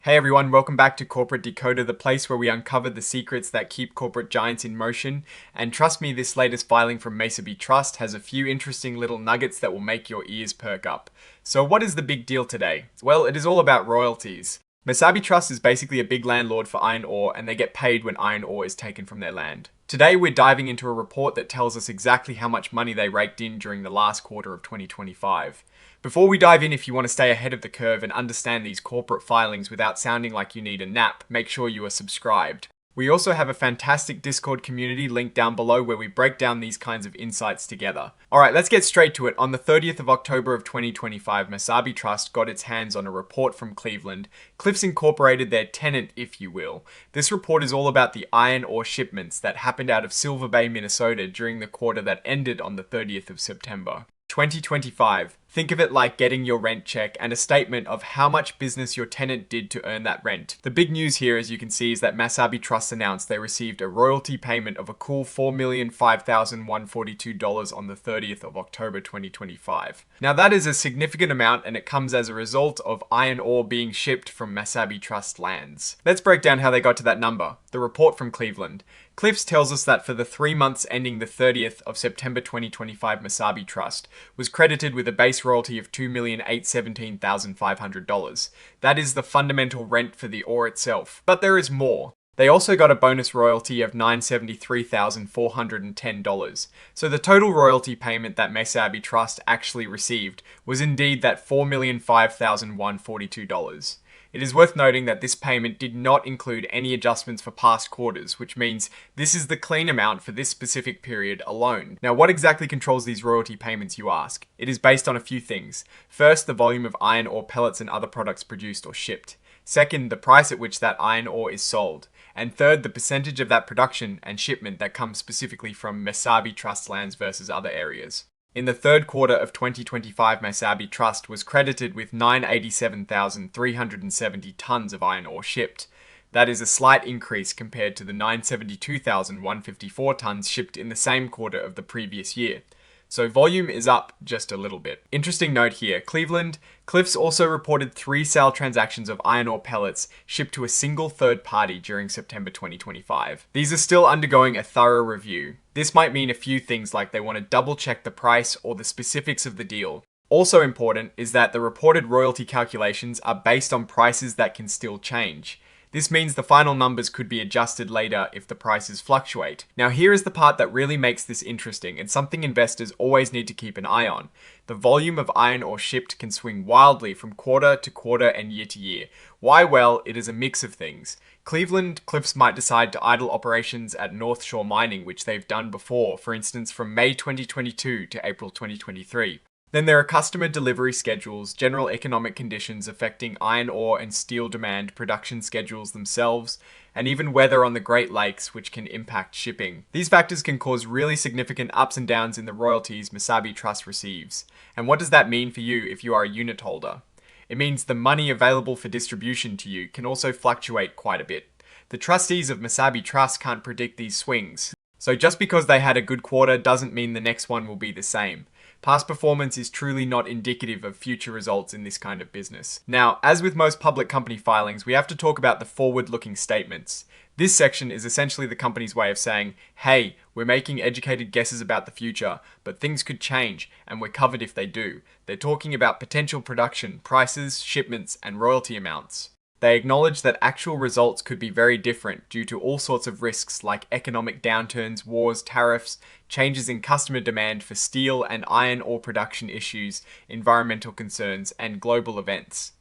Hey everyone, welcome back to Corporate Decoder, the place where we uncover the secrets that keep corporate giants in motion. And trust me, this latest filing from Mesabi Trust has a few interesting little nuggets that will make your ears perk up. So what is the big deal today? Well, it is all about royalties. Mesabi Trust is basically a big landlord for iron ore, and they get paid when iron ore is taken from their land. Today we're diving into a report that tells us exactly how much money they raked in during the last quarter of 2025. Before we dive in, if you want to stay ahead of the curve and understand these corporate filings without sounding like you need a nap, make sure you are subscribed. We also have a fantastic Discord community linked down below where we break down these kinds of insights together. Alright, let's get straight to it. On the 30th of October of 2025, Mesabi Trust got its hands on a report from Cleveland. Cliffs Incorporated, their tenant, if you will. This report is all about the iron ore shipments that happened out of Silver Bay, Minnesota during the quarter that ended on the 30th of September. 2025. Think of it like getting your rent check and a statement of how much business your tenant did to earn that rent. The big news here, as you can see, is that Mesabi Trust announced they received a royalty payment of a cool $4,005,142 on the 30th of October 2025. Now that is a significant amount, and it comes as a result of iron ore being shipped from Mesabi Trust lands. Let's break down how they got to that number. The report from Cleveland. Cliffs tells us that for the 3 months ending the 30th of September 2025, Mesabi Trust was credited with a base royalty of $2,817,500. That is the fundamental rent for the ore itself. But there is more. They also got a bonus royalty of $973,410. So the total royalty payment that Mesabi Trust actually received was indeed that $4,005,142. It is worth noting that this payment did not include any adjustments for past quarters, which means this is the clean amount for this specific period alone. Now, what exactly controls these royalty payments, you ask? It is based on a few things. First, the volume of iron ore pellets and other products produced or shipped. Second, the price at which that iron ore is sold. And third, the percentage of that production and shipment that comes specifically from Mesabi Trust lands versus other areas. In the third quarter of 2025, Mesabi Trust was credited with 987,370 tons of iron ore shipped. That is a slight increase compared to the 972,154 tons shipped in the same quarter of the previous year. So volume is up just a little bit. Interesting note here, Cliffs also reported 3 sale transactions of iron ore pellets shipped to a single third party during September 2025. These are still undergoing a thorough review. This might mean a few things like they want to double check the price or the specifics of the deal. Also important is that the reported royalty calculations are based on prices that can still change. This means the final numbers could be adjusted later if the prices fluctuate. Now here is the part that really makes this interesting and something investors always need to keep an eye on. The volume of iron ore shipped can swing wildly from quarter to quarter and year to year. Why? Well, it is a mix of things. Cliffs might decide to idle operations at North Shore Mining, which they've done before, for instance from May 2022 to April 2023. Then there are customer delivery schedules, general economic conditions affecting iron ore and steel demand, production schedules themselves, and even weather on the Great Lakes, which can impact shipping. These factors can cause really significant ups and downs in the royalties Mesabi Trust receives. And what does that mean for you if you are a unit holder? It means the money available for distribution to you can also fluctuate quite a bit. The trustees of Mesabi Trust can't predict these swings. So just because they had a good quarter doesn't mean the next one will be the same. Past performance is truly not indicative of future results in this kind of business. Now, as with most public company filings, we have to talk about the forward-looking statements. This section is essentially the company's way of saying, hey, we're making educated guesses about the future, but things could change, and we're covered if they do. They're talking about potential production, prices, shipments, and royalty amounts. They acknowledge that actual results could be very different due to all sorts of risks like economic downturns, wars, tariffs, changes in customer demand for steel and iron ore production issues, environmental concerns, and global events.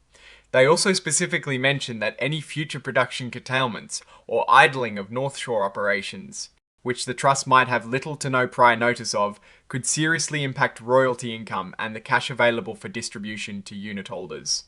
They also specifically mention that any future production curtailments or idling of North Shore operations, which the trust might have little to no prior notice of, could seriously impact royalty income and the cash available for distribution to unit holders.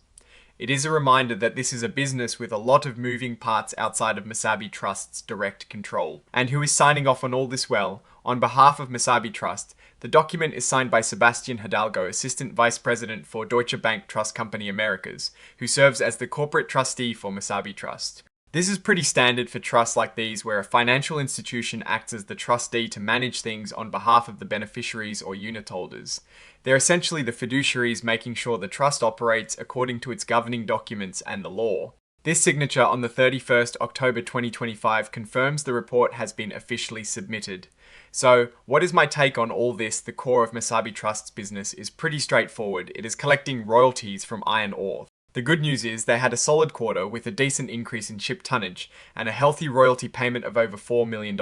It is a reminder that this is a business with a lot of moving parts outside of Mesabi Trust's direct control. And who is signing off on all this? Well, on behalf of Mesabi Trust, the document is signed by Sebastian Hidalgo, Assistant Vice President for Deutsche Bank Trust Company Americas, who serves as the corporate trustee for Mesabi Trust. This is pretty standard for trusts like these, where a financial institution acts as the trustee to manage things on behalf of the beneficiaries or unit holders. They're essentially the fiduciaries making sure the trust operates according to its governing documents and the law. This signature on the 31st October 2025 confirms the report has been officially submitted. So, what is my take on all this? The core of Mesabi Trust's business is pretty straightforward. It is collecting royalties from iron ore. The good news is they had a solid quarter with a decent increase in ship tonnage and a healthy royalty payment of over $4 million.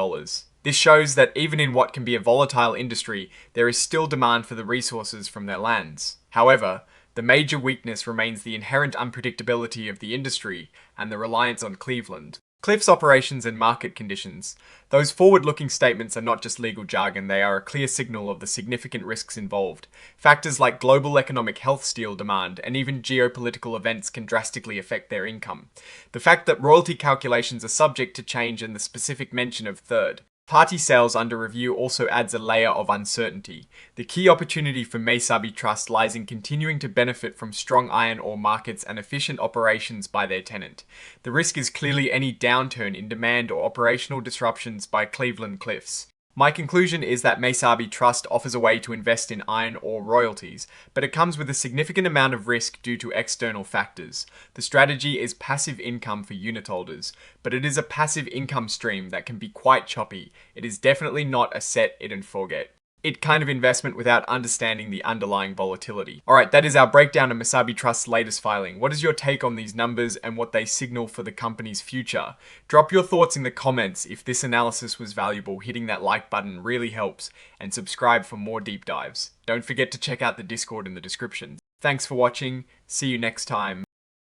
This shows that even in what can be a volatile industry, there is still demand for the resources from their lands. However, the major weakness remains the inherent unpredictability of the industry and the reliance on Cleveland. Cliff's operations and market conditions. Those forward-looking statements are not just legal jargon, they are a clear signal of the significant risks involved. Factors like global economic health, steel demand, and even geopolitical events can drastically affect their income. The fact that royalty calculations are subject to change and the specific mention of third party sales under review also adds a layer of uncertainty. The key opportunity for Mesabi Trust lies in continuing to benefit from strong iron ore markets and efficient operations by their tenant. The risk is clearly any downturn in demand or operational disruptions by Cleveland Cliffs. My conclusion is that Mesabi Trust offers a way to invest in iron ore royalties, but it comes with a significant amount of risk due to external factors. The strategy is passive income for unit holders, but it is a passive income stream that can be quite choppy. It is definitely not a set it and forget it kind of investment without understanding the underlying volatility. Alright, that is our breakdown of Mesabi Trust's latest filing. What is your take on these numbers and what they signal for the company's future? Drop your thoughts in the comments. If this analysis was valuable, hitting that like button really helps, and subscribe for more deep dives. Don't forget to check out the Discord in the description. Thanks for watching, see you next time.